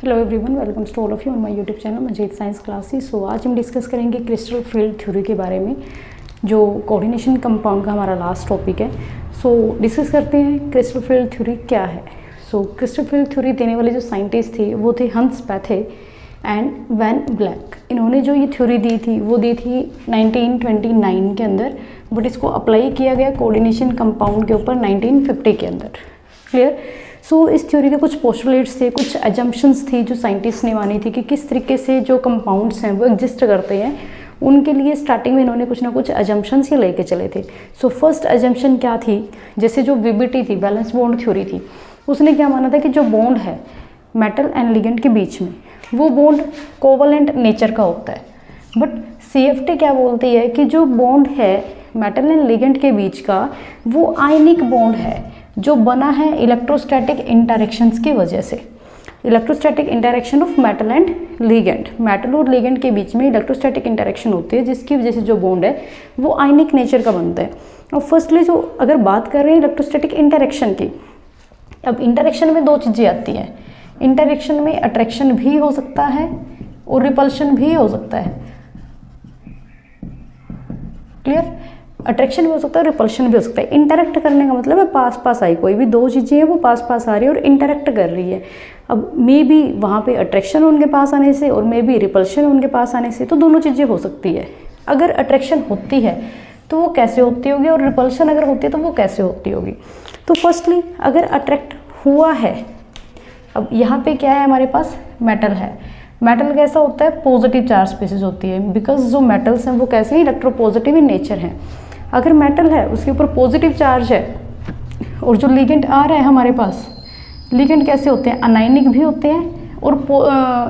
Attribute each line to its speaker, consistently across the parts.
Speaker 1: Hello everyone, welcome to all of you on my YouTube channel Manjeet science classes. So आज हम discuss करेंगे crystal field theory के बारे में, जो कोऑर्डिनेशन कंपाउंड का हमारा लास्ट टॉपिक है। सो डिस्कस करते हैं क्रिस्टल फील्ड थ्योरी क्या है। सो क्रिस्टल फील्ड थ्योरी देने वाले जो साइंटिस्ट थे वो थे हंस पैथे एंड वैन ब्लैक। इन्होंने जो ये थ्योरी दी थी वो दी थी 1929 के अंदर, बट इसको अप्लाई किया गया कोऑर्डिनेशन कंपाउंड के ऊपर 1950 के अंदर। क्लियर। सो इस थ्योरी के कुछ पोस्टुलेट्स थे, कुछ एजम्पशंस थी जो साइंटिस्ट ने मानी थी कि किस तरीके से जो कंपाउंड्स हैं वो एग्जिस्ट करते हैं। उनके लिए स्टार्टिंग में इन्होंने कुछ ना कुछ एजम्पशंस ही लेके चले थे। सो फर्स्ट एजम्पशन क्या थी, जैसे जो वीबीटी थी, बैलेंस बॉन्ड थ्योरी थी, उसने क्या माना था कि जो बॉन्ड है मेटल एंड लिगेंड के बीच में, वो बॉन्ड कोवलेंट नेचर का होता है। बट सीएफटी क्या बोलती है कि जो बॉन्ड है मेटल एंड लिगेंड के बीच का, वो आयनिक बॉन्ड है जो बना है इलेक्ट्रोस्टैटिक इंटरेक्शंस की वजह से। Electrostatic interaction of metal and ligand, metal और लिगेंड के बीच में इलेक्ट्रोस्टैटिक इंटरेक्शन होती है, जिसकी वजह से जो बॉन्ड है वो आयनिक नेचर का बनता है। और फर्स्टली जो अगर बात कर रहे हैं इलेक्ट्रोस्टैटिक इंटरेक्शन की, अब इंटरेक्शन में दो चीज़ें आती हैं। इंटरेक्शन में अट्रैक्शन भी हो सकता है और रिपल्शन भी हो सकता है। क्लियर। अट्रैक्शन भी हो सकता है, रिपल्शन भी हो सकता है। इंटरेक्ट करने का मतलब है पास पास आई, कोई भी दो चीज़ें हैं वो पास पास आ रही है और इंटरेक्ट कर रही है। अब मे बी वहाँ पे अट्रैक्शन उनके पास आने से और मे बी रिपल्शन उनके पास आने से, तो दोनों चीज़ें हो सकती है। अगर अट्रैक्शन होती है तो वो कैसे होती होगी, और रिपल्शन अगर होती है तो वो कैसे होती होगी। तो फर्स्टली अगर अट्रैक्ट हुआ है, अब यहाँ पे क्या है, हमारे पास मेटल है। मेटल कैसा होता है, पॉजिटिव चार्ज स्पीसीज होती है, बिकॉज जो मेटल्स हैं वो कैसे हैं, इलेक्ट्रोपॉजिटिव इन नेचर हैं। अगर मेटल है उसके ऊपर पॉजिटिव चार्ज है और जो लिगेंड आ रहा है हमारे पास, लिगेंड कैसे होते हैं, अनायनिक भी होते हैं और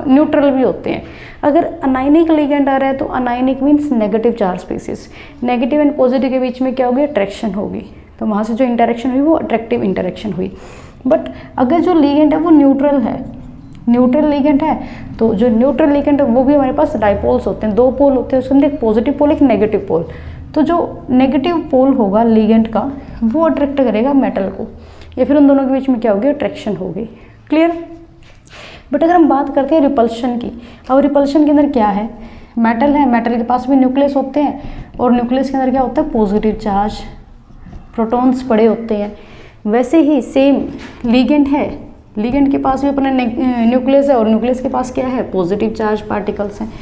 Speaker 1: न्यूट्रल भी होते हैं। अगर अनायनिक लिगेंड आ रहा है तो anionic means negative charge species, negative and positive के बीच में क्या होगी, अट्रैक्शन होगी, तो वहाँ से जो इंटरेक्शन हुई वो अट्रैक्टिव इंटरेक्शन हुई। बट अगर जो लिगेंड है वो न्यूट्रल है, न्यूट्रल लिगेंड है, तो जो न्यूट्रल लिगेंड है वो भी हमारे पास डाइपोल्स होते हैं, दो पोल होते हैं, उसके अंदर एक पॉजिटिव पोल एक नेगेटिव पोल। तो जो नेगेटिव पोल होगा लिगेंड का वो अट्रैक्ट करेगा मेटल को, या फिर उन दोनों के बीच में क्या होगी, अट्रैक्शन होगी। क्लियर। बट अगर हम बात करते हैं रिपल्शन की, अब रिपल्शन के अंदर क्या है, मेटल है, मेटल के पास भी न्यूक्लियस होते हैं और न्यूक्लियस के अंदर क्या होता है, पॉजिटिव चार्ज, प्रोटॉन्स पड़े होते हैं। वैसे ही सेम लिगेंड है, लिगेंड के पास भी अपना न्यूक्लियस है और न्यूक्लियस के पास क्या है, पॉजिटिव चार्ज पार्टिकल्स हैं।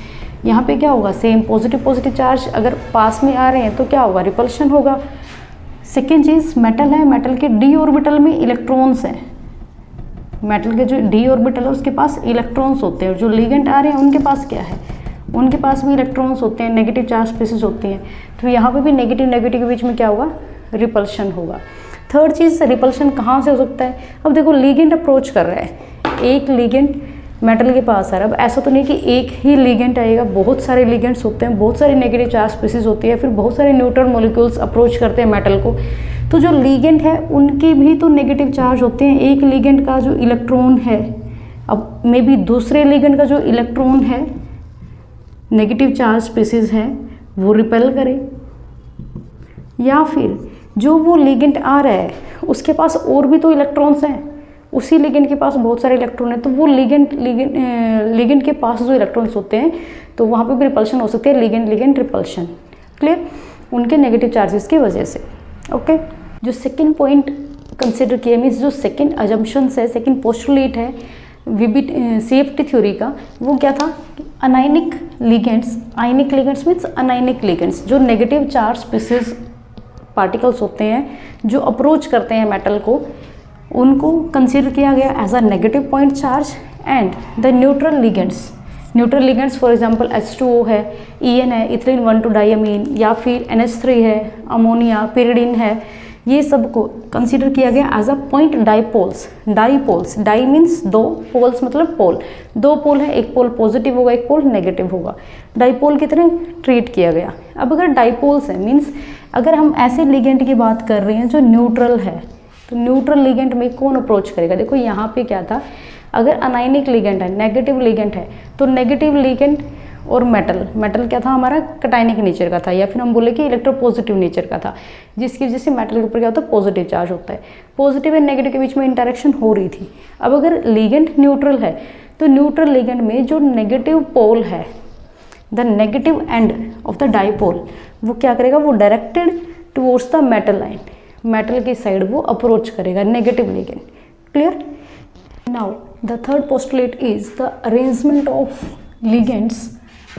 Speaker 1: यहाँ पे क्या होगा, सेम पॉजिटिव चार्ज अगर पास में आ रहे हैं तो क्या होगा, रिपल्शन होगा। सेकेंड चीज़, मेटल है, मेटल के डी ऑर्बिटल में इलेक्ट्रॉन्स हैं, मेटल के जो डी ऑर्बिटल है उसके पास इलेक्ट्रॉन्स होते हैं। जो लिगेंड आ रहे हैं उनके पास क्या है, उनके पास भी इलेक्ट्रॉन्स होते हैं, नेगेटिव चार्ज स्पीसीज होती हैं, तो यहाँ पे भी नेगेटिव के बीच में क्या होगा, रिपल्शन होगा। थर्ड चीज़, रिपल्शन कहाँ से हो सकता है, अब देखो लिगेंड अप्रोच कर रहा है, एक लिगेंड मेटल के पास आ रहा है। अब ऐसा तो नहीं कि एक ही लिगेंड आएगा, बहुत सारे लिगेंड्स होते हैं, बहुत सारी नेगेटिव चार्ज स्पीसीज होती है, फिर बहुत सारे न्यूट्रल मॉलिक्यूल्स अप्रोच करते हैं मेटल को। तो जो लिगेंड है उनके भी तो नेगेटिव चार्ज होते हैं। एक लिगेंड का जो इलेक्ट्रॉन है, अब मे बी दूसरे लिगेंड का जो इलेक्ट्रॉन है, नेगेटिव चार्ज स्पीसीज है, वो रिपेल करे, या फिर जो वो लिगेंड आ रहा है उसके पास और भी तो इलेक्ट्रॉन्स हैं, उसी लिगेंड के पास बहुत सारे इलेक्ट्रॉन है, तो वो लिगेंड के पास जो इलेक्ट्रॉन्स होते हैं तो वहाँ पे भी रिपल्शन हो सकती है, लिगेंड रिपल्शन। क्लियर। उनके नेगेटिव चार्जेस की वजह से। ओके। जो सेकंड पॉइंट कंसिडर किया, मीन्स जो सेकंड अजम्पशंस है, सेकंड पोस्टुलेट है सीएफटी थ्योरी का, वो क्या था, अनायनिक लिगेंड्स, आयनिक लिगेंड्स मीन्स अनायनिक लिगेंड्स, जो नेगेटिव चार्ज स्पीसीज पार्टिकल्स होते हैं जो अप्रोच करते हैं मेटल को, उनको कंसीडर किया गया as a negative point charge. And the neutral ligands for example H2O है, EN है, इथिलीन 1,2 डाइअमीन, या फिर NH3 है, अमोनिया, पिरिडीन है, ये सब को कंसीडर किया गया as a point dipoles. Di means दो, पोल्स मतलब पोल, दो पोल है, एक पोल पॉजिटिव होगा, एक पोल नेगेटिव होगा, डाईपोल की तरह ट्रीट किया गया। अब अगर डाईपोल्स है, मीन्स अगर हम ऐसे लिगेंड की बात कर रहे हैं जो न्यूट्रल है, तो न्यूट्रल लिगेंड में कौन अप्रोच करेगा। देखो यहाँ पे क्या था, अगर अनायनिक लिगेंड है, नेगेटिव लिगेंड है, तो नेगेटिव लिगेंड और मेटल क्या था हमारा, कटायनिक नेचर का था, या फिर हम बोले कि इलेक्ट्रोपॉजिटिव नेचर का था, जिसकी वजह से मेटल के ऊपर क्या होता है, पॉजिटिव चार्ज होता है। पॉजिटिव एंड नेगेटिव के बीच में इंटरेक्शन हो रही थी। अब अगर लिगेंड न्यूट्रल है तो न्यूट्रल लिगेंड में जो नेगेटिव पोल है, the negative end of the dipole, वो क्या करेगा, वो directed towards the metal line, metal की साइड वो अप्रोच करेगा, negative ligand. Clear. Now the third postulate is the arrangement of ligands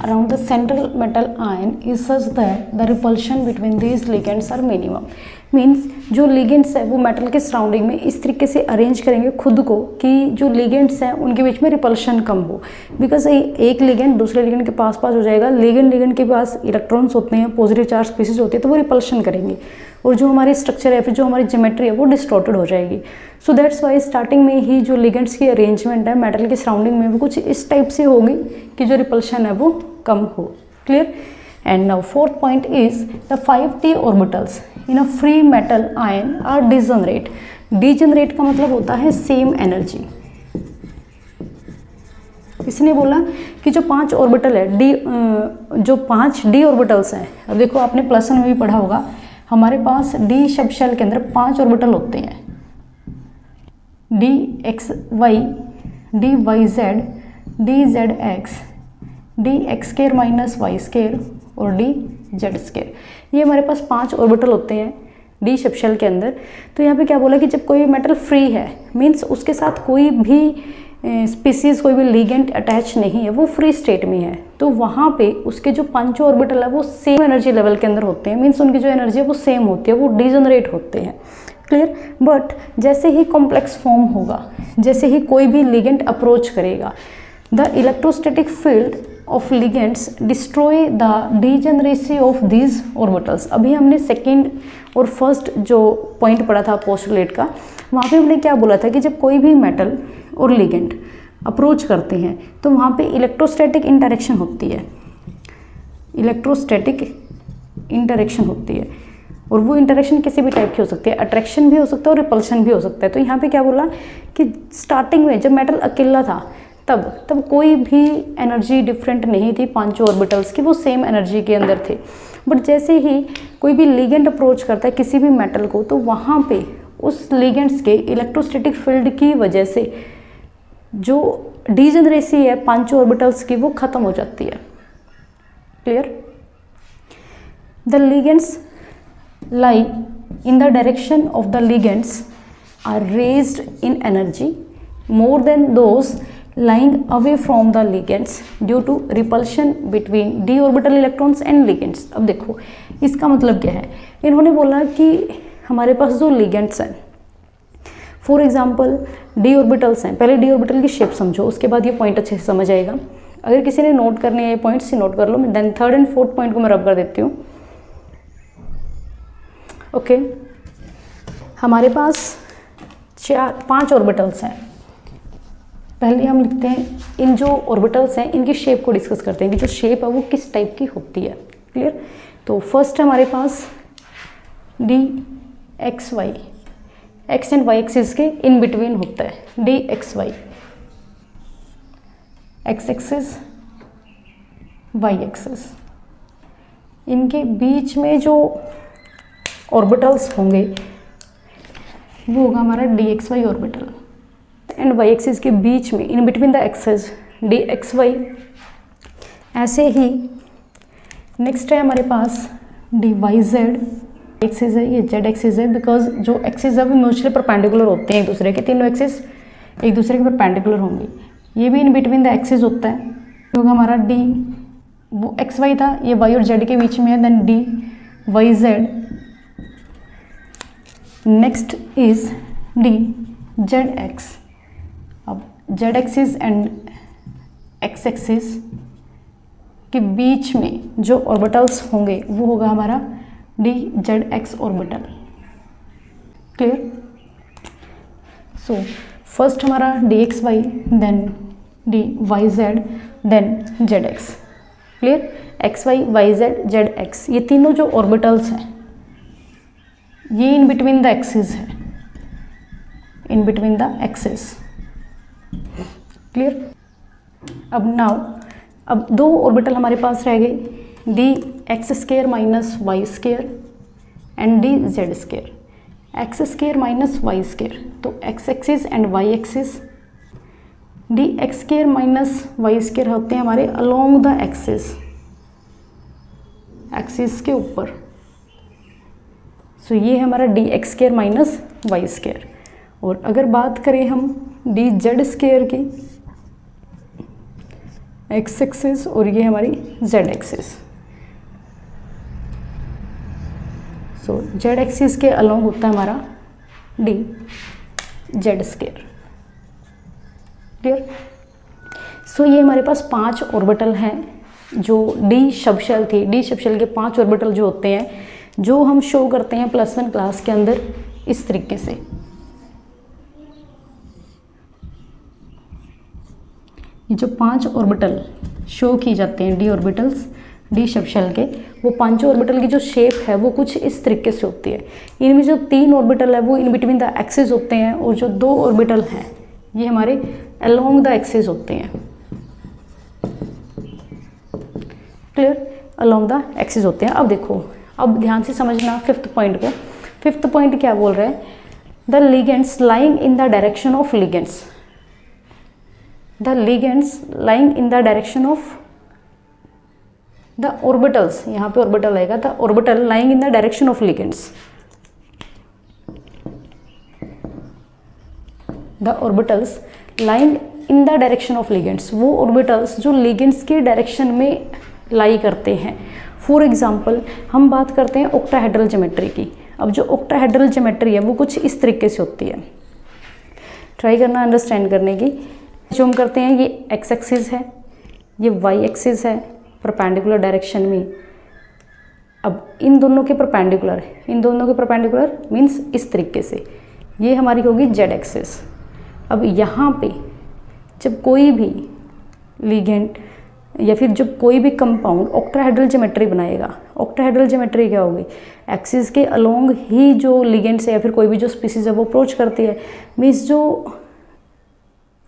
Speaker 1: around the central metal ion is such that the repulsion between these ligands are minimum। Means जो ligands है वो metal के surrounding में इस तरीके से arrange करेंगे खुद को कि जो लिगेंड्स हैं उनके बीच में रिपल्शन कम हो। बिकॉज एक लिगेंड दूसरे लिगेंड के पास पास हो जाएगा, लिगेंड के पास इलेक्ट्रॉन्स होते हैं, पॉजिटिव चार्ज स्पीसीज होती है, तो वो रिपल्शन करेंगे और जो हमारी स्ट्रक्चर है, फिर जो हमारी ज्योमेट्री है वो डिस्टॉर्टेड हो जाएगी। सो दैट्स वाई स्टार्टिंग में ही जो लिगेंड्स की अरेंजमेंट है मेटल के सराउंडिंग में वो कुछ इस टाइप से होगी कि जो रिपल्शन है वो कम हो। Clear. And now fourth point is the 5d orbitals in a free metal ion are degenerate. Degenerate का मतलब होता है सेम एनर्जी। इसने बोला कि जो 5 ऑर्बिटल है जो 5d ऑर्बिटल्स हैं, अब देखो आपने प्लस वन में भी पढ़ा होगा, हमारे पास d शब्द शेल के अंदर 5 ऑर्बिटल होते हैं, dxy, dyz, dzx, dx² minus Y square और dz²। ये हमारे पास 5 ऑर्बिटल होते हैं डी शब्द शेल के अंदर। तो यहाँ पे क्या बोला कि जब कोई मेटल फ्री है, मीन्स उसके साथ कोई भी स्पीसीज, कोई भी लिगेंड अटैच नहीं है, वो फ्री स्टेट में है, तो वहाँ पे उसके जो 5 ऑर्बिटल है वो सेम एनर्जी लेवल के अंदर होते हैं, मीन्स उनकी जो एनर्जी है वो सेम होती है, वो डिजनरेट होते हैं। क्लियर। बट जैसे ही कॉम्प्लेक्स फॉर्म होगा, जैसे ही कोई भी लिगेंड अप्रोच करेगा, the electrostatic field of ligands destroy the degeneracy of these orbitals. अभी हमने सेकेंड और फर्स्ट जो पॉइंट पढ़ा था पोस्टुलेट का, वहाँ पे हमने क्या बोला था कि जब कोई भी मेटल और लिगेंड अप्रोच करते हैं तो वहाँ पे इलेक्ट्रोस्टैटिक इंटरेक्शन होती है, इलेक्ट्रोस्टैटिक इंटरेक्शन होती है, और वो इंटरेक्शन किसी भी टाइप की हो सकती है, अट्रैक्शन भी हो सकता है और रिपल्शन भी हो सकता है। तो यहाँ पे क्या बोला कि स्टार्टिंग में जब मेटल अकेला था तब कोई भी एनर्जी डिफरेंट नहीं थी 5 ऑर्बिटल्स की, वो सेम एनर्जी के अंदर थे। बट जैसे ही कोई भी लिगेंड अप्रोच करता है किसी भी मेटल को, तो वहाँ पे उस लिगेंड्स के इलेक्ट्रोस्टैटिक फील्ड की वजह से जो डिजेनरेसी है 5 ऑर्बिटल्स की वो ख़त्म हो जाती है। Clear. The ligands lie in the direction of the ligands are raised in energy more than those lying away from the ligands due to repulsion between d orbital electrons and ligands। अब देखो इसका मतलब क्या है, इन्होंने बोला कि हमारे पास जो ligands हैं, फॉर एग्जाम्पल d ऑर्बिटल्स हैं, पहले d ऑर्बिटल की शेप समझो, उसके बाद ये पॉइंट अच्छे से समझ आएगा। अगर किसी ने नोट करने हैं पॉइंट्स ही नोट कर लो, then third and fourth point को मैं रब कर देती हूँ। ओके हमारे पास 5 ऑर्बिटल्स हैं। पहले हम लिखते हैं इन जो ऑर्बिटल्स हैं इनकी शेप को डिस्कस करते हैं कि जो शेप है वो किस टाइप की होती है। क्लियर। तो फर्स्ट हमारे पास dxy, X and Y axis के इन बिटवीन होता है dxy, X axis Y axis, इनके बीच में जो ऑर्बिटल्स होंगे वो होगा हमारा dxy orbital, and Y axis के बीच में in between the axis dxy। ऐसे ही नेक्स्ट है हमारे पास dyz, एक्सिस है ये z एक्सिस है, बिकॉज जो एक्सिस है वो म्यूचुअली परपेंडिकुलर होते हैं एक दूसरे के, तीनों एक्सिस एक दूसरे के परपेंडिकुलर होंगे। ये भी इन बिटवीन द एक्सिस होता है, होगा हमारा d, वो xy था, ये y और z के बीच में है, then dyz। Next is dzx। अब z axis and x axis के बीच में जो ऑर्बिटल्स होंगे वो होगा हमारा dzx orbital. Clear. So first हमारा dxy, then dyz, then zx। Clear. xy, yz, zx ये तीनों जो ऑर्बिटल्स हैं ये इन बिटवीन द एक्सिस है, in between the axis. Clear. अब 2 ऑर्बिटल हमारे पास रह गए, dx² minus Y square and dz², x² minus Y square. तो x axis and y axis, D X square minus Y square होते हैं हमारे अलोंग द एक्सिस, एक्सिस के ऊपर। सो ये है हमारा D X square minus Y square. और अगर बात करें हम डी जेड स्क्वायर की, एक्स एक्सिस और ये हमारी Z axis. So Z axis के अलोंग होता है हमारा D Z square. Clear? So ये हमारे पास 5 ऑर्बिटल हैं जो डी सबशेल थी। डी सबशेल के 5 ऑर्बिटल जो होते हैं, जो हम शो करते हैं +1 क्लास के अंदर इस तरीके से। ये जो 5 ऑर्बिटल शो की जाते हैं डी ऑर्बिटल्स, डी सबशेल के, वो 5 ऑर्बिटल की जो शेप है वो कुछ इस तरीके से होती है। इनमें जो 3 ऑर्बिटल है वो इन बिटवीन द एक्सिस होते हैं, और जो 2 ऑर्बिटल हैं ये हमारे अलोंग द एक्सिस होते हैं। क्लियर? अलोंग द एक्सिस होते हैं। अब देखो, अब ध्यान से समझना 5th पॉइंट को। 5th पॉइंट क्या बोल रहा है? The ligands lying in the direction of ligands, the ligands lying in the direction of the orbitals, यहाँ पे ऑर्बिटल आएगा, the orbital lying in the direction of ligands, the orbitals lying in the direction of ligands, वो orbitals जो ligands की direction में लाई करते हैं। For example हम बात करते हैं ऑक्टाहेड्रल ज्योमेट्री की। अब जो ऑक्टाहेड्रल ज्योमेट्री है वो कुछ इस तरीके से होती है। ट्राई करना अंडरस्टैंड करने की। जो हम करते हैं, ये एक्स एक्सिस है, ये वाई एक्सिस है परपेंडिकुलर डायरेक्शन में। अब इन दोनों के परपेंडिकुलर, इन दोनों के परपेंडिकुलर मीन्स इस तरीके से, ये हमारी होगी जेड एक्सिस। अब यहाँ पे जब कोई भी लिगेंड या फिर जब कोई भी कंपाउंड ऑक्टाहेड्रल ज्योमेट्री बनाएगा, ऑक्टाहेड्रल ज्योमेट्री क्या होगी? एक्सिस के अलोंग ही जो लिगेंड्स है या फिर कोई भी जो स्पीसीज है वो अप्रोच करती है। मीन्स जो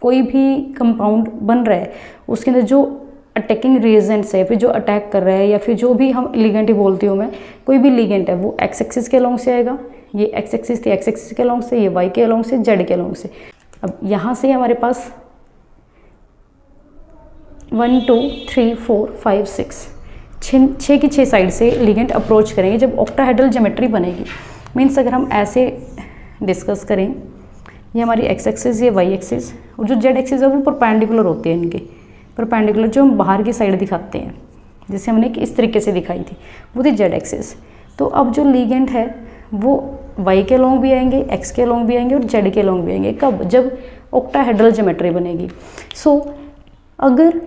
Speaker 1: कोई भी कंपाउंड बन रहा है उसके अंदर जो अटैकिंग रिएजेंट्स है, फिर जो अटैक कर रहा है, या फिर जो भी हम लिगेंड ही बोलती हूँ मैं, कोई भी लिगेंड है वो एक्स एक्सिस के अलोंग से आएगा। ये एक्स एक्सिस थी, एक्स एक्सिस के अलोंग से, ये वाई के अलोंग से, जेड के अलोंग से। अब यहाँ से हमारे पास 1 2 3 4 5 6 की 6 साइड से लिगेंड अप्रोच करेंगे जब ऑक्टाहेड्रल ज्योमेट्री बनेगी। मीन्स अगर हम ऐसे डिस्कस करें, ये हमारी एक्स एक्सिस, ये वाई एक्सिस, और जो जेड एक्सिस है वो परपेंडिकुलर होती है इनके, परपेंडिकुलर जो हम बाहर की साइड दिखाते हैं, जैसे हमने इस तरीके से दिखाई थी, वो थी जेड एक्सिस। तो अब जो लिगेंड है वो वाई के अलोंग भी आएंगे, एक्स के अलोंग भी आएंगे और जेड के अलोंग भी आएंगे। कब? जब ऑक्टाहेड्रल ज्योमेट्री बनेगी। सो अगर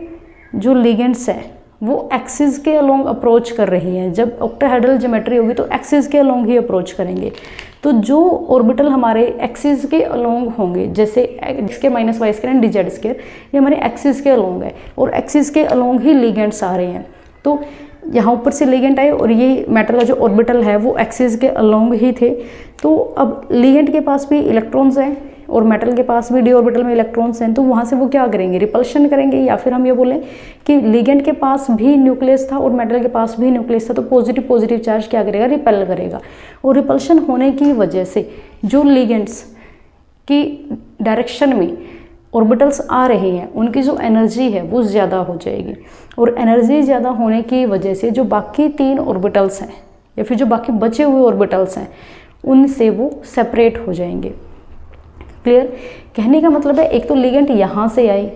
Speaker 1: जो लिगेंड्स हैं वो एक्सिस के अलोंग अप्रोच कर रही हैं, जब ऑक्टाहेड्रल ज्योमेट्री होगी तो एक्सिस के अलोंग ही अप्रोच करेंगे। तो जो ऑर्बिटल हमारे एक्सिस के अलोंग होंगे, जैसे एक्स के minus Y square and D Z square, ये हमारे एक्सिस के अलोंग है और एक्सिस के अलोंग ही लिगेंड्स आ रहे हैं। तो यहाँ ऊपर से लिगेंड आए और ये मेटल का जो ऑर्बिटल है वो एक्सिस के अलोंग ही थे। तो अब लिगेंड के पास भी इलेक्ट्रॉन्स हैं और मेटल के पास भी डी ऑर्बिटल में इलेक्ट्रॉन्स हैं, तो वहाँ से वो क्या करेंगे? रिपल्शन करेंगे। या फिर हम ये बोलें कि लिगेंड के पास भी न्यूक्लियस था और मेटल के पास भी न्यूक्लियस था, तो पॉजिटिव चार्ज क्या करेगा? रिपेल करेगा। और रिपल्शन होने की वजह से जो लिगेंड्स की डायरेक्शन में ऑर्बिटल्स आ रहे हैं उनकी जो एनर्जी है वो ज़्यादा हो जाएगी, और एनर्जी ज़्यादा होने की वजह से जो बाकी 3 ऑर्बिटल्स हैं या फिर जो बाकी बचे हुए ऑर्बिटल्स हैं उनसे वो सेपरेट हो जाएंगे। क्लियर? कहने का मतलब है, एक तो लिगेंड यहाँ से आई,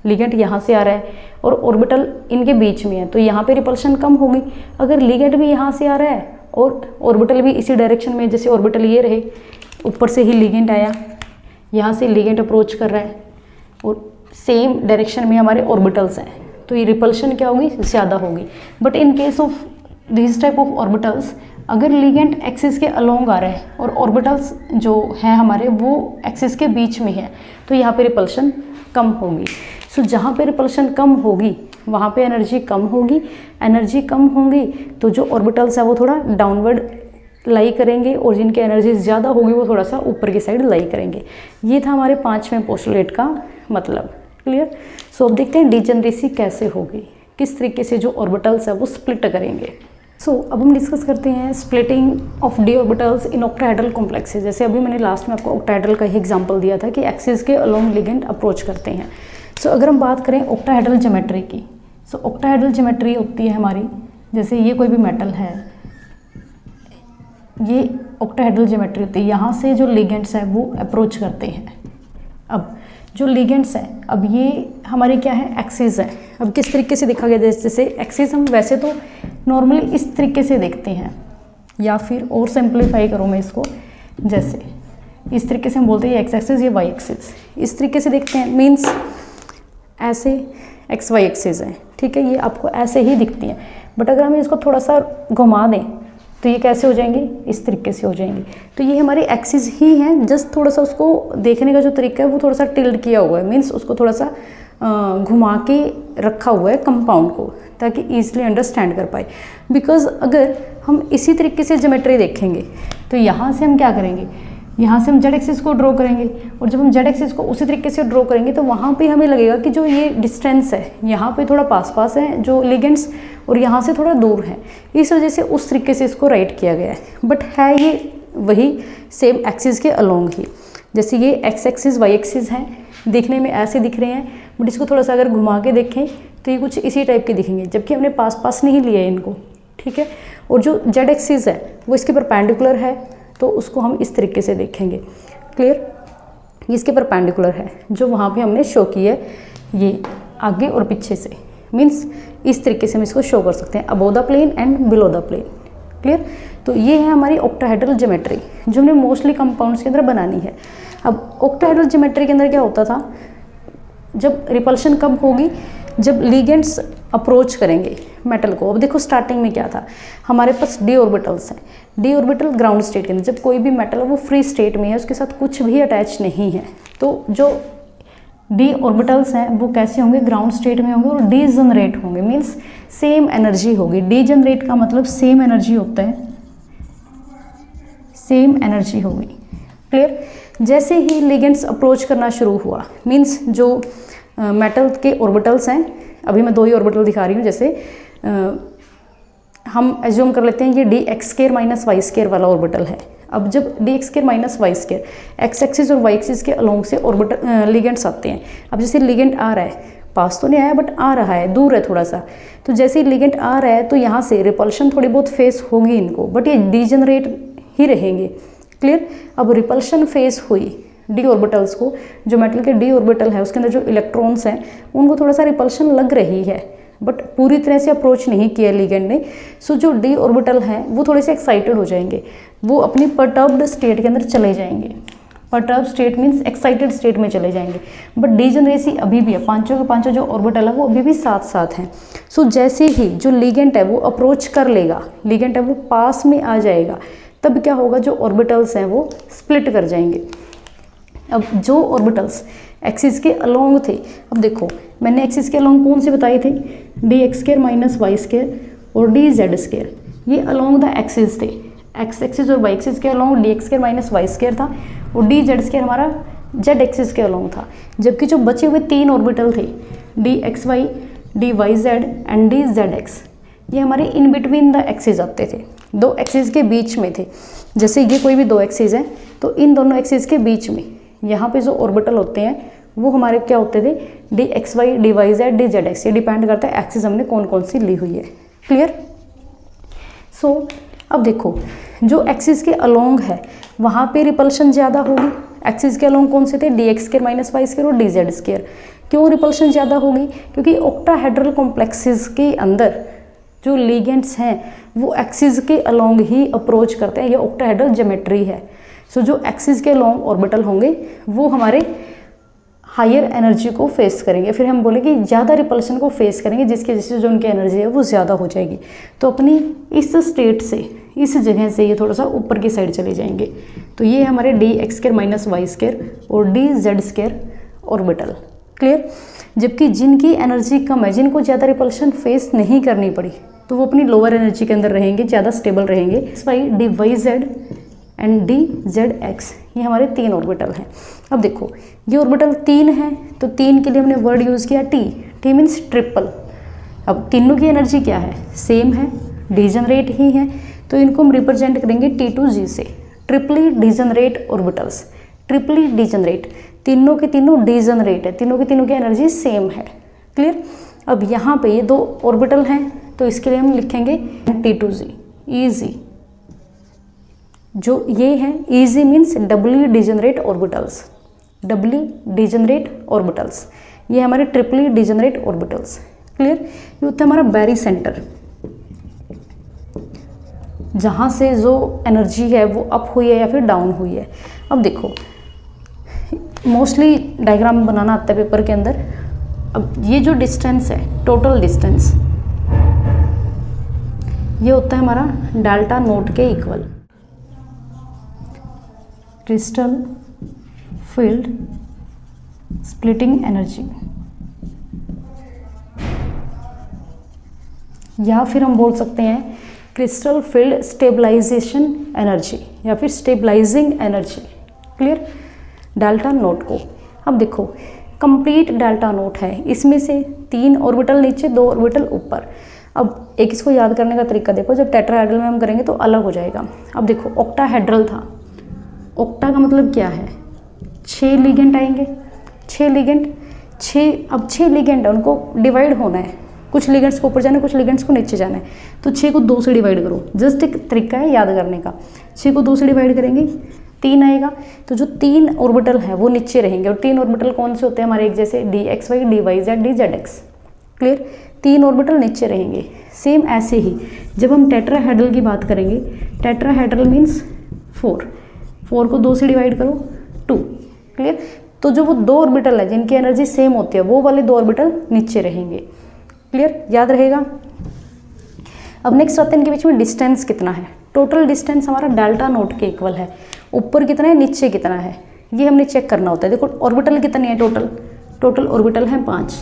Speaker 1: लिगेंड यहाँ से आ रहा है और ऑर्बिटल इनके बीच में है, तो यहाँ पे रिपल्शन कम होगी। अगर लिगेंड भी यहाँ से आ रहा है और ऑर्बिटल भी इसी डायरेक्शन में, जैसे ऑर्बिटल ये रहे, ऊपर से ही लिगेंड आया, यहाँ से लिगेंड अप्रोच कर रहा है और सेम डायरेक्शन में हमारे ऑर्बिटल्स हैं, तो ये रिपल्शन क्या होगी? ज़्यादा होगी। But in case of this type of orbitals, अगर लिगेंड एक्सिस के अलोंग आ रहा है और ऑर्बिटल्स जो हैं हमारे वो एक्सिस के बीच में है, तो यहाँ पे रिपल्शन कम होगी। सो जहाँ पे रिपल्शन कम होगी वहाँ पे एनर्जी कम होगी। एनर्जी कम होगी तो जो ऑर्बिटल्स है वो थोड़ा डाउनवर्ड लाई करेंगे और जिनकी एनर्जी ज़्यादा होगी वो थोड़ा सा ऊपर की साइड लाई करेंगे। ये था हमारे 5वें पोस्टुलेट का मतलब। क्लियर? सो अब देखते हैं डिजेनरेसी कैसे होगी, किस तरीके से जो ऑर्बिटल्स है वो स्प्लिट करेंगे। अब हम डिस्कस करते हैं splitting of D orbitals in octahedral complexes. जैसे अभी मैंने लास्ट में आपको ऑक्टाहेड्रल का ही एग्जांपल दिया था कि एक्सिस के अलोंग लिगेंड अप्रोच करते हैं। अगर हम बात करें ऑक्टाहेड्रल ज्योमेट्री की, ऑक्टाहेड्रल ज्योमेट्री होती है हमारी, जैसे ये कोई भी मेटल है, ये ऑक्टाहेड्रल ज्योमेट्री होती है। यहाँ से जो लिगेंड्स है वो अप्रोच करते हैं। अब जो लिगेंड्स हैं, अब ये हमारी क्या है, एक्सिस है। अब किस तरीके से देखा गया, जैसे एक्सिस हम वैसे तो नॉर्मली इस तरीके से देखते हैं, या फिर और सिंप्लीफाई करूँ मैं इसको, जैसे इस तरीके से हम बोलते हैं ये एक्स एक्सिस, ये वाई एक्सिस, इस तरीके से देखते हैं। मीन्स ऐसे एक्स वाई एक्सिस है, ठीक है, ये आपको ऐसे ही दिखती हैं। बट अगर हम इसको थोड़ा सा घुमा दें तो ये कैसे हो जाएंगे, इस तरीके से हो जाएंगे। तो ये हमारी एक्सिस ही हैं, जस्ट थोड़ा सा उसको देखने का जो तरीका है वो थोड़ा सा टिल्ड किया हुआ है। मीन्स उसको थोड़ा सा घुमा के रखा हुआ है कंपाउंड को, ताकि ईजिली अंडरस्टैंड कर पाए। बिकॉज अगर हम इसी तरीके से ज्योमेट्री देखेंगे तो यहाँ से हम क्या करेंगे, यहाँ से हम जेड एक्सिस को ड्रॉ करेंगे, और जब हम जेड एक्सिस को उसी तरीके से ड्रॉ करेंगे तो वहाँ पे हमें लगेगा कि जो ये डिस्टेंस है यहाँ पे थोड़ा पास है जो लिगेंड्स, और यहाँ से थोड़ा दूर है। इस वजह से उस तरीके से इसको राइट किया गया है। बट है ये वही सेम एक्सिस के अलोंग ही। जैसे ये एक्स एक्सिस वाई एक्सिस हैं, देखने में ऐसे दिख रहे हैं, बट इसको थोड़ा सा अगर घुमा के देखें तो ये कुछ इसी टाइप के दिखेंगे, जबकि हमने पास नहीं लिया है इनको, ठीक है। और जो जेड एक्सिस है वो इसके परपेंडिकुलर है, तो उसको हम इस तरीके से देखेंगे। क्लियर, इसके परपेंडिकुलर है, जो वहाँ पे हमने शो की है, ये आगे और पीछे से। मीन्स इस तरीके से हम इसको शो कर सकते हैं, above the plane and below the plane. Clear, तो ये है हमारी ऑक्टाहेड्रल ज्योमेट्री, जो हमने मोस्टली कंपाउंड्स के अंदर बनानी है। अब ऑक्टाहेड्रल ज्योमेट्री के अंदर क्या होता था, जब रिपल्शन कब होगी, जब लिगेंड्स अप्रोच करेंगे मेटल को। अब देखो स्टार्टिंग में क्या था, हमारे पास डी ऑर्बिटल्स हैं। डी ऑर्बिटल ग्राउंड स्टेट के अंदर, जब कोई भी मेटल है वो फ्री स्टेट में है, उसके साथ कुछ भी अटैच नहीं है, तो जो डी ऑर्बिटल्स हैं वो कैसे होंगे, ग्राउंड स्टेट में होंगे और डी जनरेट होंगे। मीन्स सेम एनर्जी होगी। डी जनरेट का मतलब सेम एनर्जी होता है, सेम एनर्जी होगी। क्लियर, जैसे ही लिगेंड्स अप्रोच करना शुरू हुआ, मीन्स जो मेटल के ऑर्बिटल्स हैं, अभी मैं 2 ही ऑर्बिटल दिखा रही हूँ। जैसे हम एज्यूम कर लेते हैं ये d x square minus Y square वाला ऑर्बिटल है। अब जब d x square minus Y square, x axis और वाई एक्सिस के अलोंग से ऑर्बिटल लिगेंड्स आते हैं। अब जैसे लिगेंड आ रहा है, पास तो नहीं आया बट आ रहा है, दूर है थोड़ा सा, तो जैसे ही लिगेंड आ रहा है तो यहाँ से रिपल्शन थोड़ी बहुत फेस होगी इनको, बट ये डीजनरेट ही रहेंगे। क्लियर, अब रिपल्शन फेस हुई डी ऑर्बिटल्स को, जो मेटल के डी ऑर्बिटल है उसके अंदर जो इलेक्ट्रॉन्स हैं उनको थोड़ा सा रिपल्शन लग रही है, बट पूरी तरह से अप्रोच नहीं किया लिगेंड ने। सो जो डी ऑर्बिटल हैं वो थोड़े से एक्साइटेड हो जाएंगे, वो अपनी परटर्ब्ड स्टेट के अंदर चले जाएंगे। Perturb state means excited state में चले जाएंगे, बट डीजनरेसी अभी भी है। पांचों के पांचों जो ऑर्बिटल है वो अभी भी साथ साथ हैं। सो जैसे ही जो लिगेंड है वो अप्रोच कर लेगा, लिगेंड है वो पास में आ जाएगा, तब क्या होगा, जो ऑर्बिटल्स हैं वो स्प्लिट कर जाएंगे। अब जो ऑर्बिटल्स एक्सिस के अलोंग थे, अब देखो मैंने एक्सिस के अलोंग कौन से बताए थे, d x square minus Y square और डी जेड स्केयर, ये अलोंग द एक्सिस थे। एक्स एक्सिस और वाई एक्सिस के along d x square minus Y square था, और डी जेड स्केयर हमारा जेड एक्सिस के अलोंग था। जबकि जो बचे हुए 3 ऑर्बिटल थे, d x y, d y z and D z x, ये हमारे इन बिटवीन द एक्सिस आते थे, 2 एक्सिस के बीच में थे। जैसे ये कोई भी 2 एक्सिस हैं तो इन दोनों एक्सिस के बीच में यहाँ पे जो ऑर्बिटल होते हैं वो हमारे क्या होते थे, d x y, d y z, d z x. ये डिपेंड करता है एक्सिस हमने कौन कौन सी ली हुई है। क्लियर, सो अब देखो जो एक्सिस के अलोंग है वहाँ पे रिपल्शन ज़्यादा होगी। एक्सिस के अलोंग कौन से थे, d x square minus Y square और डी जेड स्केयर। क्यों रिपल्शन ज़्यादा होगी, क्योंकि ऑक्टाहेड्रल कॉम्प्लेक्सेस के अंदर जो लिगेंड्स हैं वो एक्सिस के अलोंग ही अप्रोच करते हैं। ये ऑक्टाहेड्रल ज्योमेट्री है। सो जो एक्सिस के अलोंग ऑर्बिटल होंगे वो हमारे हायर एनर्जी को फेस करेंगे, फिर हम बोलेंगे ज़्यादा रिपल्शन को फेस करेंगे, जिसकी वजह से जो उनकी एनर्जी है वो ज़्यादा हो जाएगी। तो अपनी इस स्टेट से, इस जगह से ये थोड़ा सा ऊपर की साइड चले जाएंगे। तो ये हमारे d x square minus Y square और d z square orbital. Clear, जबकि जिनकी एनर्जी कम है, जिनको ज़्यादा रिपल्शन फेस नहीं करनी पड़ी, तो वो अपनी लोअर एनर्जी के अंदर रहेंगे, ज़्यादा स्टेबल रहेंगे। X y, d y z and D z x, ये हमारे 3 ऑर्बिटल हैं। अब देखो ये ऑर्बिटल 3 हैं, तो 3 के लिए हमने वर्ड यूज़ किया टी। T means triple. अब तीनों की एनर्जी क्या है, सेम है, डिजनरेट ही हैं, तो इनको हम रिप्रेजेंट करेंगे T2G से, ट्रिपली डिजनरेट ऑर्बिटल्स। ट्रिपली डिजनरेट, तीनों के तीनों डिजनरेट है, तीनों की एनर्जी सेम है। क्लियर। अब यहाँ पे ये 2 ऑर्बिटल हैं, तो इसके लिए हम लिखेंगे T2G, ईजी। जो ये है e g means doubly degenerate orbitals, doubly degenerate orbitals, ये हमारे ट्रिपली डिजनरेट ऑर्बिटल्स। क्लियर। ये होता है हमारा बैरी सेंटर, जहाँ से जो एनर्जी है वो अप हुई है या फिर डाउन हुई है। अब देखो मोस्टली डायग्राम बनाना आता है पेपर के अंदर। अब ये जो डिस्टेंस है, टोटल डिस्टेंस, ये होता है हमारा डेल्टा नोट के equal. Crystal field splitting energy, या फिर हम बोल सकते हैं क्रिस्टल फील्ड स्टेबलाइजेशन एनर्जी या फिर stabilizing energy. Clear. Delta naught को अब देखो कंप्लीट डेल्टा नोट है, इसमें से 3 ऑर्बिटल नीचे, 2 ऑर्बिटल ऊपर। अब एक इसको याद करने का तरीका देखो, जब टेट्राहेड्रल में हम करेंगे तो अलग हो जाएगा। अब देखो ऑक्टाहेड्रल था, ऑक्टा का मतलब क्या है, 6 लिगेंड आएंगे, 6 लिगेंड, 6 लिगेंड है, उनको डिवाइड होना है, कुछ लिगेंड्स को ऊपर जाना है, कुछ लिगेंड्स को नीचे जाना है, तो 6 को 2 से डिवाइड करो। जस्ट एक तरीका है याद करने का, 6 को 2 से डिवाइड करेंगे 3 आएगा, तो जो 3 ऑर्बिटल है वो नीचे रहेंगे। और 3 ऑर्बिटल कौन से होते हैं हमारे, एक जैसे DXY, DYZ, DZX। Clear. 3 orbital नीचे रहेंगे। सेम ऐसे ही जब हम टेट्राहेड्रल की बात करेंगे, टेट्राहेड्रल मीन्स 4 को 2 से डिवाइड करो 2। क्लियर। तो जो वो 2 ऑर्बिटल है जिनकी एनर्जी सेम होती है, वो वाले 2 ऑर्बिटल नीचे रहेंगे। क्लियर, याद रहेगा। अब नेक्स्ट आते हैं इनके बीच में डिस्टेंस कितना है। टोटल डिस्टेंस हमारा डेल्टा नोट के इक्वल है, ऊपर कितना है नीचे कितना है, ये हमने चेक करना होता है। देखो ऑर्बिटल कितने हैं, टोटल ऑर्बिटल हैं 5,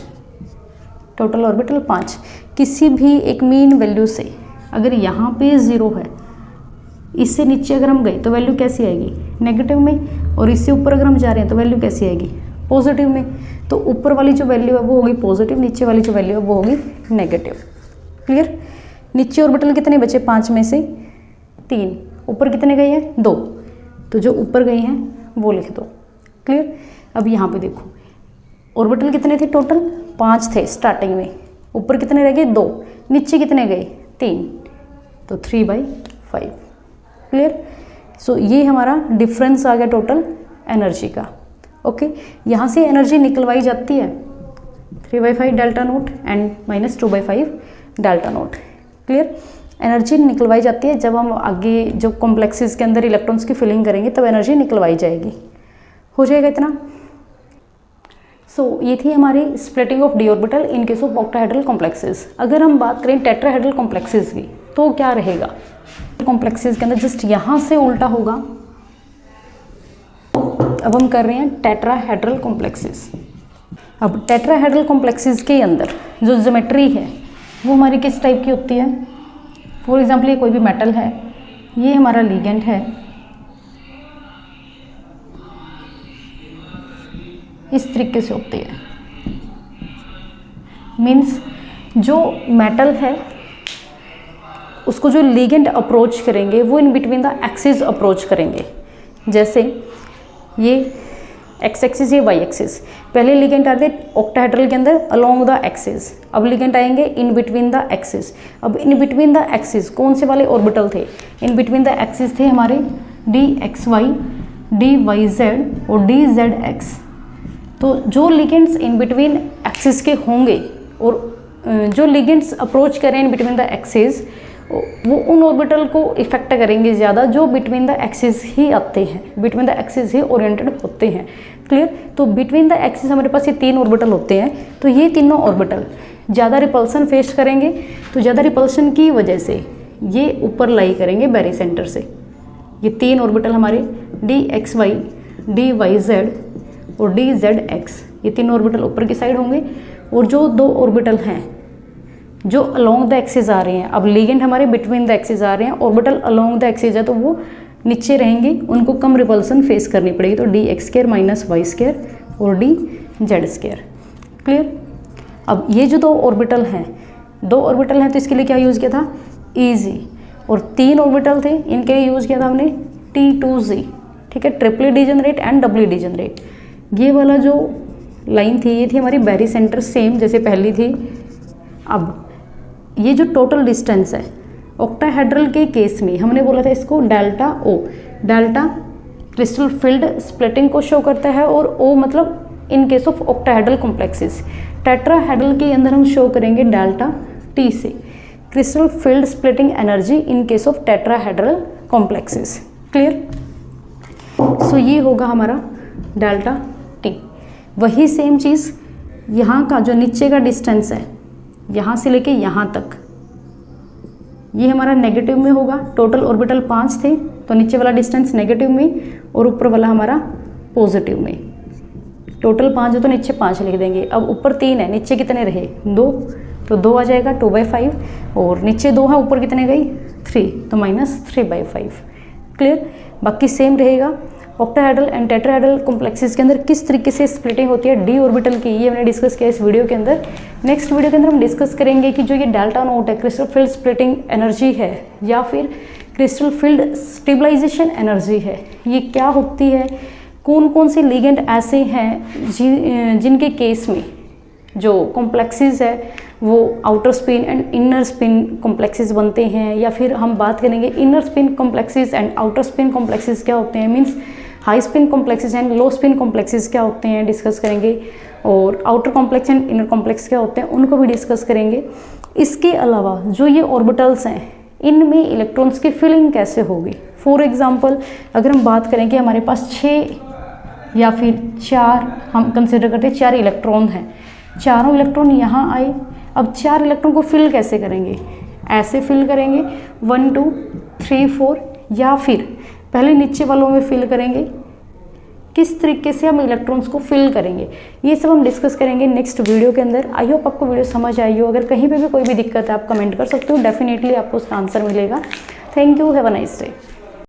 Speaker 1: टोटल ऑर्बिटल 5। किसी भी एक मीन वैल्यू से अगर यहाँ पे 0 है, इससे नीचे अगर हम गए तो वैल्यू कैसी आएगी, नेगेटिव में, और इससे ऊपर अगर हम जा रहे हैं तो वैल्यू कैसी आएगी, पॉजिटिव में। तो ऊपर वाली जो वैल्यू है वो होगी पॉजिटिव, नीचे वाली जो वैल्यू है वो होगी नेगेटिव। क्लियर। नीचे ऑर्बिटल कितने बचे, 5 में से 3, ऊपर कितने गए हैं 2, तो जो ऊपर गए हैं वो लिख दो। क्लियर। अब यहाँ पे देखो ऑर्बिटल कितने थे, टोटल 5 थे स्टार्टिंग में, ऊपर कितने रह गए 2, नीचे कितने गए 3, तो 3/5। क्लियर। सो ये हमारा डिफरेंस आ गया टोटल एनर्जी का। ओके, यहाँ से एनर्जी निकलवाई जाती है 3/5 delta naught and -2/5 delta naught. Clear. Energy निकलवाई जाती है जब हम आगे जो कॉम्प्लेक्सेस के अंदर इलेक्ट्रॉन्स की फिलिंग करेंगे तब एनर्जी निकलवाई जाएगी। हो जाएगा इतना। सो ये थी हमारी splitting of D orbital in case of octahedral complexes. अगर हम बात करें टेट्राहेड्रल कॉम्प्लेक्सेस की तो क्या रहेगा, कॉम्प्लेक्सेस के अंदर जस्ट यहाँ से उल्टा होगा। अब हम कर रहे हैं टेट्राहेड्रल कॉम्प्लेक्सेस। अब टेट्राहेड्रल कॉम्प्लेक्सेस के अंदर जो ज्योमेट्री है वो हमारी किस टाइप की होती है। फॉर एग्जाम्पल ये कोई भी मेटल है, ये हमारा लिगेंड है, इस तरीके से होती है। मीन्स जो मेटल है उसको जो लिगेंड अप्रोच करेंगे वो इन बिटवीन द एक्सिस अप्रोच करेंगे। जैसे ये एक्स एक्सिस, ये वाई एक्सिस। पहले लिगेंड आते ऑक्टाहेड्रल के अंदर अलोंग द एक्सिस, अब लिगेंड आएंगे इन बिटवीन द एक्सिस। अब इन बिटवीन द एक्सिस कौन से वाले ऑर्बिटल थे, इन बिटवीन द एक्सिस थे हमारे DXY, DYZ और DZX। तो जो लिगेंड्स इन बिटवीन एक्सिस के होंगे और जो लिगेंड्स अप्रोच करें इन बिटवीन द एक्सिस, वो उन ऑर्बिटल को इफेक्ट करेंगे ज़्यादा जो बिटवीन द एक्सिस ही आते हैं, between the axis he oriented होते हैं। क्लियर। तो बिटवीन द एक्सिस हमारे पास ये 3 ऑर्बिटल होते हैं, तो ये तीनों ऑर्बिटल ज़्यादा रिपल्सन फेस करेंगे, तो ज़्यादा रिपल्सन की वजह से ये ऊपर लाई करेंगे बैरी सेंटर से। ये 3 ऑर्बिटल हमारे DXY, DYZ और DZX, ये 3 ऑर्बिटल ऊपर की साइड होंगे, और जो 2 ऑर्बिटल हैं जो अलोंग द एक्सिस आ रहे हैं, अब लिगेंड हमारे बिटवीन द एक्सिस आ रहे हैं, ऑर्बिटल अलोंग द एक्सिस है तो वो नीचे रहेंगे, उनको कम रिपल्सन फेस करनी पड़ेगी, तो DX² - Y² और DZ²। क्लियर। अब ये जो 2 ऑर्बिटल हैं, 2 ऑर्बिटल हैं तो इसके लिए क्या यूज़ किया था, ईजी, और 3 ऑर्बिटल थे, इनके लिए यूज़ किया था हमने T2Z, ठीक है, ट्रिपली डिजनरेट एंड डबली डिजनरेट। ये वाला जो लाइन थी ये थी हमारी बैरी सेंटर, सेम जैसे पहली थी। अब ये जो टोटल डिस्टेंस है ऑक्टाहेड्रल के केस में हमने बोला था इसको delta o, delta crystal field splitting को शो करता है, और ओ मतलब in case of octahedral complexes. Tetrahedral के अंदर हम शो करेंगे डेल्टा टी से, crystal field splitting energy in case of tetrahedral complexes. Clear? So ये होगा हमारा डेल्टा टी। वही सेम चीज़ यहाँ का जो नीचे का डिस्टेंस है यहाँ से लेके यहाँ तक, ये हमारा नेगेटिव में होगा। टोटल ऑर्बिटल 5 थे तो नीचे वाला डिस्टेंस नेगेटिव में और ऊपर वाला हमारा पॉजिटिव में। टोटल 5 है तो नीचे 5 लिख देंगे। अब ऊपर 3 है, नीचे कितने रहे 2, तो 2 आ जाएगा 2/5, और नीचे 2 है ऊपर कितने गई 3, तो -3/5। क्लियर? बाकी सेम रहेगा। ऑक्टाहेड्रल एंड टेट्राहेड्रल कॉम्प्लेक्सेस के अंदर किस तरीके से स्प्लिटिंग होती है डी ऑर्बिटल की, ये हमने डिस्कस किया इस वीडियो के अंदर। नेक्स्ट वीडियो के अंदर हम डिस्कस करेंगे कि जो ये डेल्टा नोट है क्रिस्टल फील्ड स्प्लिटिंग एनर्जी है या फिर क्रिस्टल फील्ड स्टेबलाइजेशन एनर्जी है, ये क्या होती है, कौन कौन से लिगेंड ऐसे हैं जिनके केस में जो कॉम्प्लेक्सेस है वो outer spin and inner spin complexes बनते हैं, या फिर हम बात करेंगे inner spin complexes and outer spin complexes क्या होते हैं, means high spin complexes and low spin complexes क्या होते हैं डिस्कस करेंगे, और outer complex and inner complex क्या होते हैं उनको भी डिस्कस करेंगे। इसके अलावा जो ये ऑर्बिटल्स हैं इनमें इलेक्ट्रॉन्स की फिलिंग कैसे होगी। फॉर एग्जांपल अगर हम बात करें कि हमारे पास 6 या फिर 4 हम कंसिडर करते हैं 4 इलेक्ट्रॉन हैं, चारों इलेक्ट्रॉन यहाँ आए, अब 4 इलेक्ट्रॉन को फिल कैसे करेंगे, ऐसे फिल करेंगे 1 2 3 4, या फिर पहले नीचे वालों में फिल करेंगे, किस तरीके से हम इलेक्ट्रॉन्स को फिल करेंगे, ये सब हम डिस्कस करेंगे नेक्स्ट वीडियो के अंदर। आई होप आपको वीडियो समझ आई हो। अगर कहीं पे भी कोई भी दिक्कत है आप कमेंट कर सकते हो, डेफिनेटली आपको उसका आंसर मिलेगा। Thank you, have a nice day.